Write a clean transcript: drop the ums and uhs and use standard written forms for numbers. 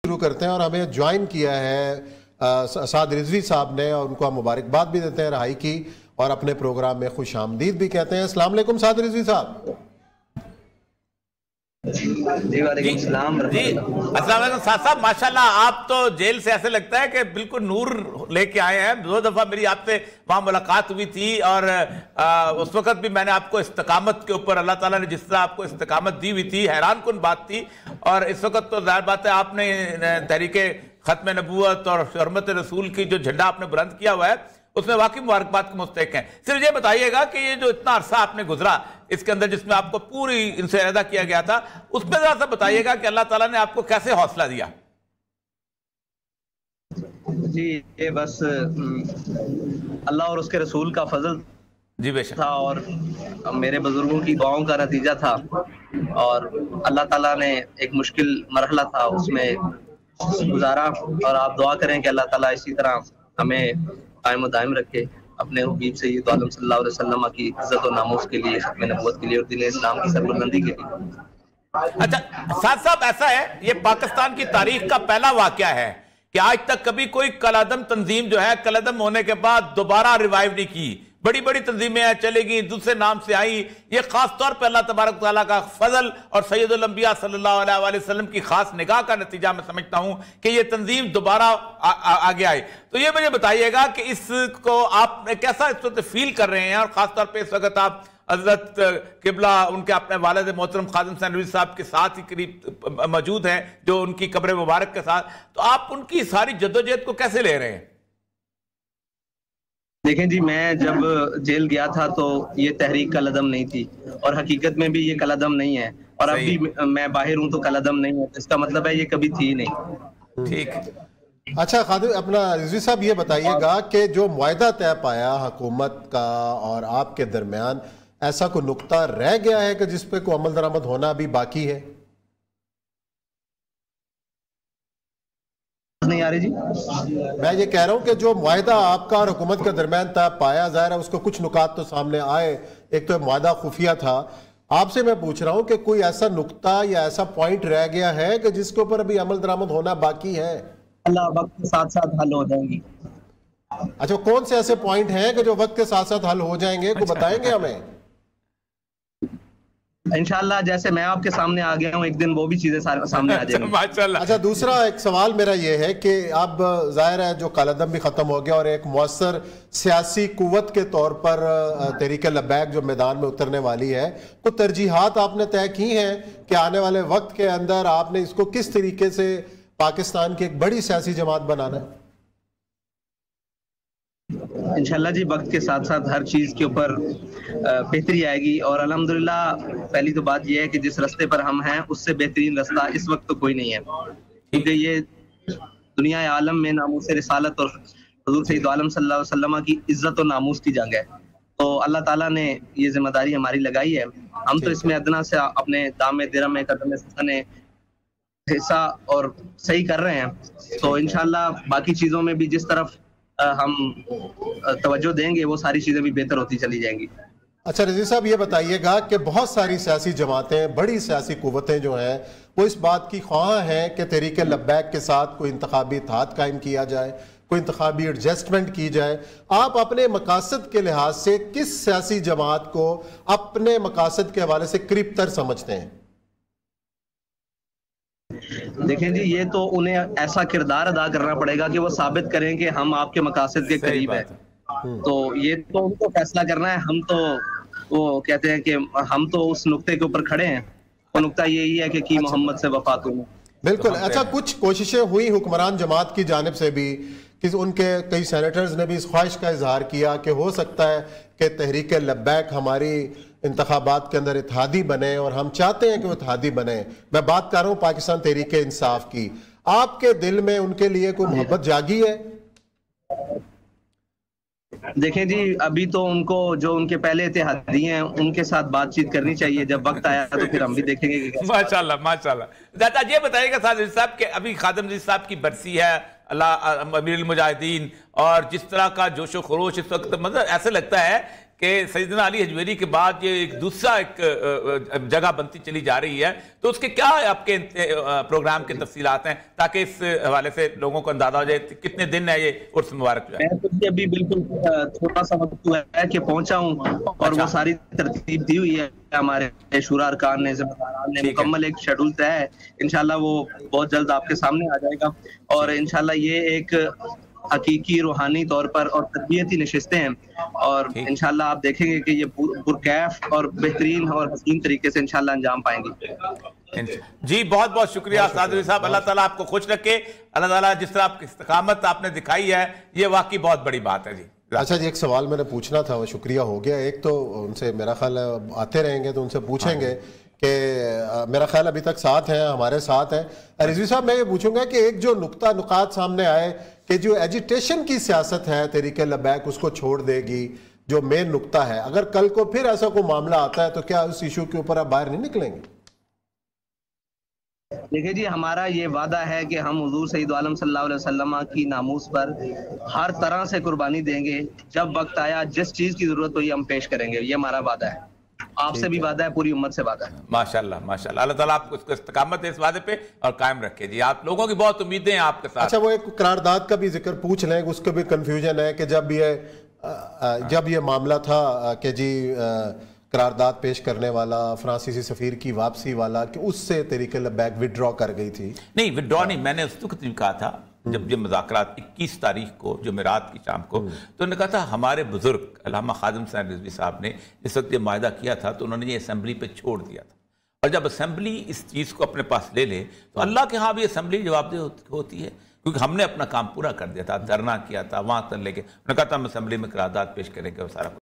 شروع کرتے ہیں اور ہمیں جوائن کیا ہے سعد رضوی صاحب نے، اور ان کو ہم مبارکباد بھی دیتے ہیں رہائی کی اور اپنے پروگرام میں خوش آمدید بھی کہتے ہیں۔ السلام علیکم سعد رضوی صاحب۔ جی وعلیکم السلام۔ جی السلام علیکم سعد صاحب، ماشاءاللہ آپ تو جیل سے ایسے لگتا ہے کہ بالکل نور لے کے آئے ہیں۔ 2 دفعہ میری آپ سے وہاں ملاقات ہوئی تھی، اور اس وقت بھی میں نے آپ کو استقامت کے اوپر اللہ تعالیٰ نے جس طرح آپ کو استقامت دی ہوئی تھی، حیران کن بات تھی۔ اور اس وقت تو ظاہر بات ہے آپ نے تحریک ختم نبوت اور حرمت رسول کی جو جھنڈا آپ نے بلند کیا ہوا ہے اس میں واقعی مبارکباد کے مستحق ہیں۔ صرف یہ بتائیے گا کہ یہ جو اتنا عرصہ آپ نے گزرا اس کے اندر جس میں آپ کو پوری ان سے علیحدہ کیا گیا تھا، اس میں ذرا سا بتائیے گا کہ اللہ تعالیٰ نے آپ کو کیسے حوصلہ دیا؟ جی یہ بس اللہ اور اس کے رسول کا فضل جی بے شک تھا، اور میرے بزرگوں کی دعاؤں کا نتیجہ تھا، اور اللہ تعالیٰ نے ایک مشکل مرحلہ تھا اس میں گزارا، اور آپ دعا کریں کہ اللہ تعالیٰ اسی طرح ہمیں قائم و دائم رکھے اپنے حبیب سید عالم صلی اللہ علیہ وسلم کی عزت و ناموس کے لیے، ختم نبوت کے لیے، اور دین اسلام کی سربلندی کے لیے۔ اچھا سعد صاحب، ایسا ہے یہ پاکستان کی تاریخ کا پہلا واقعہ ہے کہ آج تک کبھی کوئی کالعدم تنظیم جو ہے کالعدم ہونے کے بعد دوبارہ ریوائیو نہیں کی۔ بڑی بڑی تنظیمیں چلے گئیں، دوسرے نام سے آئیں، یہ خاص طور پہ اللہ تبارک تعالیٰ کا فضل اور سید الانبیاء صلی اللہ علیہ وآلہ وسلم کی خاص نگاہ کا نتیجہ میں سمجھتا ہوں کہ یہ تنظیم دوبارہ آگے آئی۔ تو یہ مجھے بتائیے گا کہ اس کو آپ کیسا اس وقت فیل کر رہے ہیں، اور خاص طور پہ اس وقت آپ حضرت قبلہ ان کے اپنے والد محترم خادم حسین نوری صاحب کے ساتھ ہی قریب موجود ہیں، جو ان کی قبر مبارک کے ساتھ، تو آپ ان کی ساری جدوجہد کو کیسے لے رہے ہیں؟ دیکھیں جی، میں جب جیل گیا تھا تو یہ تحریک کالعدم نہیں تھی، اور حقیقت میں بھی یہ کالعدم نہیں ہے، اور اب بھی میں باہر ہوں تو کالعدم نہیں ہے، اس کا مطلب ہے یہ کبھی تھی نہیں۔ ٹھیک۔ اچھا خادم اپنا رضوی صاحب یہ بتائیے گا کہ جو معاہدہ طے پایا حکومت کا اور آپ کے درمیان، ایسا کوئی نقطہ رہ گیا ہے کہ جس پہ کوئی عمل درآمد ہونا ابھی باقی ہے؟ نہیں آ رہی جی؟ میں یہ کہہ رہا ہوں کہ جو معاہدہ آپ کا اور حکومت کے درمیان طے پایا، ظاہر ہے اس کو کچھ نکات تو سامنے آئے، ایک تو معاہدہ خفیہ تھا، آپ سے میں پوچھ رہا ہوں کہ کوئی ایسا نقطہ یا ایسا پوائنٹ رہ گیا ہے کہ جس کے اوپر ابھی عمل درآمد ہونا باقی ہے؟ اللہ وقت کے ساتھ ساتھ حل ہو جائیں گی۔ اچھا کون سے ایسے پوائنٹ ہیں کہ جو وقت کے ساتھ ساتھ حل ہو جائیں گے، کوئی بتائیں گے ہمیں؟ انشاءاللہ جیسے میں آپ کے سامنے آ گیا ہوں، ایک دن وہ بھی چیزیں سامنے آ جائیں گی۔ اچھا دوسرا ایک سوال میرا یہ ہے کہ اب ظاہر ہے جو کالعدم بھی ختم ہو گیا اور ایک مؤثر سیاسی قوت کے طور پر تحریک لبیک جو میدان میں اترنے والی ہے، کچھ ترجیحات آپ نے طے کی ہیں کہ آنے والے وقت کے اندر آپ نے اس کو کس طریقے سے پاکستان کی ایک بڑی سیاسی جماعت بنانا ہے؟ انشاءاللہ جی وقت کے ساتھ ساتھ ہر چیز کے اوپر بہتری آئے گی، اور الحمدللہ پہلی تو بات یہ ہے کہ جس رستے پر ہم ہیں اس سے بہترین رستہ اس وقت تو کوئی نہیں ہے، کیونکہ یہ دنیا عالم میں ناموس رسالت اور حضور سید عالم صلی اللہ علیہ وسلم کی عزت و ناموس کی جنگ ہے۔ تو اللہ تعالیٰ نے یہ ذمہ داری ہماری لگائی ہے، ہم تو اس میں ادنا سے اپنے دام درم قدم سنے حصہ اور صحیح کر رہے ہیں، تو انشاءاللہ باقی چیزوں میں بھی جس طرف ہم توجہ دیں گے وہ ساری چیزیں بھی بہتر ہوتی چلی جائیں گی۔ اچھا رضوی صاحب یہ بتائیے گا کہ بہت ساری سیاسی جماعتیں، بڑی سیاسی قوتیں جو ہیں وہ اس بات کی خواہاں ہیں کہ تحریک لبیک کے ساتھ کوئی انتخابی اتحاد قائم کیا جائے، کوئی انتخابی ایڈجسٹمنٹ کی جائے۔ آپ اپنے مقاصد کے لحاظ سے کس سیاسی جماعت کو اپنے مقاصد کے حوالے سے قریب تر سمجھتے ہیں؟ دیکھیں جی یہ تو انہیں ایسا کردار ادا کرنا پڑے گا کہ وہ ثابت کریں کہ ہم آپ کے مقاصد کے قریب ہیں، تو یہ تو ان کو فیصلہ کرنا ہے۔ ہم تو وہ کہتے ہیں کہ ہم تو اس نقطے کے اوپر کھڑے ہیں، وہ نقطہ یہی ہے کہ کی محمد سے وفا کروں۔ بالکل۔ اچھا کچھ کوششیں ہوئی حکمران جماعت کی جانب سے بھی کہ ان کے کئی سینیٹرز نے بھی اس خواہش کا اظہار کیا کہ ہو سکتا ہے کہ تحریک لبیک ہماری انتخابات کے اندر اتحادی بنے، اور ہم چاہتے ہیں کہ وہ اتحادی بنے۔ میں بات کر رہا ہوں پاکستان تحریک انصاف کی۔ آپ کے دل میں ان کے لیے کوئی محبت جاگی ہے؟ دیکھیں جی ابھی تو ان کو جو ان کے پہلے اتحادی ہیں ان کے ساتھ بات چیت کرنی چاہیے، جب وقت آیا تو پھر ہم بھی دیکھیں گے کہ ماشاءاللہ ماشاءاللہ۔ دادا یہ بتائیے گا سعد صاحب کہ ابھی خادم عزیز صاحب کی برسی ہے، اللہ امیر المجاہدین، اور جس طرح کا جوش و خروش اس وقت، مطلب ایسے لگتا ہے کہ سیدنا علی حجویری کے بعد یہ ایک دوسرا ایک جگہ بنتی چلی جا رہی ہے، تو اس کے کیا آپ کے پروگرام کے تفصیلات ہیں تاکہ اس حوالے سے لوگوں کو اندازہ ہو جائے کتنے دن ہے یہ عرس مبارک جو ہے؟ میں تو ابھی بالکل تھوڑا سا وقت ہوا ہے کہ پہنچا ہوں، اور وہ ساری ترتیب دی ہوئی ہے ہمارے شورا ارکان نے، ذمہ داران نے، مکمل ایک شیڈول طے ہے. انشاءاللہ وہ بہت جلد آپ کے سامنے آ جائے گا، اور انشاءاللہ یہ ایک حقیقی روحانی طور پر اور تربیتی نشستیں ہیں، اور انشاءاللہ آپ دیکھیں گے کہ یہ پرکیف اور بہترین اور حسین طریقے سے انشاءاللہ انجام پائیں گے. جی بہت بہت شکریہ استاد رضوی صاحب، اللہ تعالیٰ آپ کو خوش رکھے. اللہ تعالیٰ جس طرح آپ کی استقامت آپ نے دکھائی ہے یہ واقعی بہت بڑی بات ہے. جی اچھا جی، ایک سوال میں نے پوچھنا تھا، وہ شکریہ ہو گیا. ایک تو ان سے میرا خیال آتے رہیں گے تو ان سے پوچھیں گے کہ میرا خیال ابھی تک ساتھ ہیں، ہمارے ساتھ ہیں. رضوی صاحب میں یہ پوچھوں گا کہ ایک جو نقطات سامنے آئے کہ جو ایجیٹیشن کی سیاست ہے تحریک لبیک اس کو چھوڑ دے گی، جو مین نقطہ ہے، اگر کل کو پھر ایسا کوئی معاملہ آتا ہے تو کیا اس ایشو کے اوپر آپ باہر نہیں نکلیں گے؟ دیکھیں جی، ہمارا یہ وعدہ ہے کہ ہم حضور سید عالم صلی اللہ علیہ وسلم کی ناموس پر ہر طرح سے قربانی دیں گے. جب وقت آیا جس چیز کی ضرورت ہوئی ہم پیش کریں گے، یہ ہمارا وعدہ ہے. آپ سے بھی وعدہ ہے، پوری امت سے وعدہ ہے. ماشاءاللہ ماشاءاللہ، اللہ تعالیٰ آپ کو اس کو استقامت ہے اس وعدے پہ اور قائم رکھے. جی آپ لوگوں کی بہت امیدیں ہیں آپ کے ساتھ. اچھا وہ ایک قرارداد کا بھی ذکر پوچھ لیں، اس کا بھی کنفیوژن ہے کہ جب یہ معاملہ تھا کہ جی قرارداد پیش کرنے والا فرانسیسی سفیر کی واپسی والا، کہ اس سے تحریک لبیک وڈرا کر گئی تھی. نہیں وڈرا نہیں، میں نے اس وقت بھی کہا تھا جب یہ مذاکرات 21 تاریخ کو جمعرات کی شام کو، تو انہوں نے کہا تھا ہمارے بزرگ علامہ خادم حسین رضوی صاحب نے اس وقت یہ معاہدہ کیا تھا تو انہوں نے یہ اسمبلی پہ چھوڑ دیا تھا، اور جب اسمبلی اس چیز کو اپنے پاس لے لے تو اللہ کے ہاں بھی اسمبلی جواب دہ ہوتی ہے، کیونکہ ہم نے اپنا کام پورا کر دیا تھا، دھرنا کیا تھا وہاں تک لے کے. انہوں نے کہا تھا ہم اسمبلی میں قرارداد پیش کریں گے اور سارا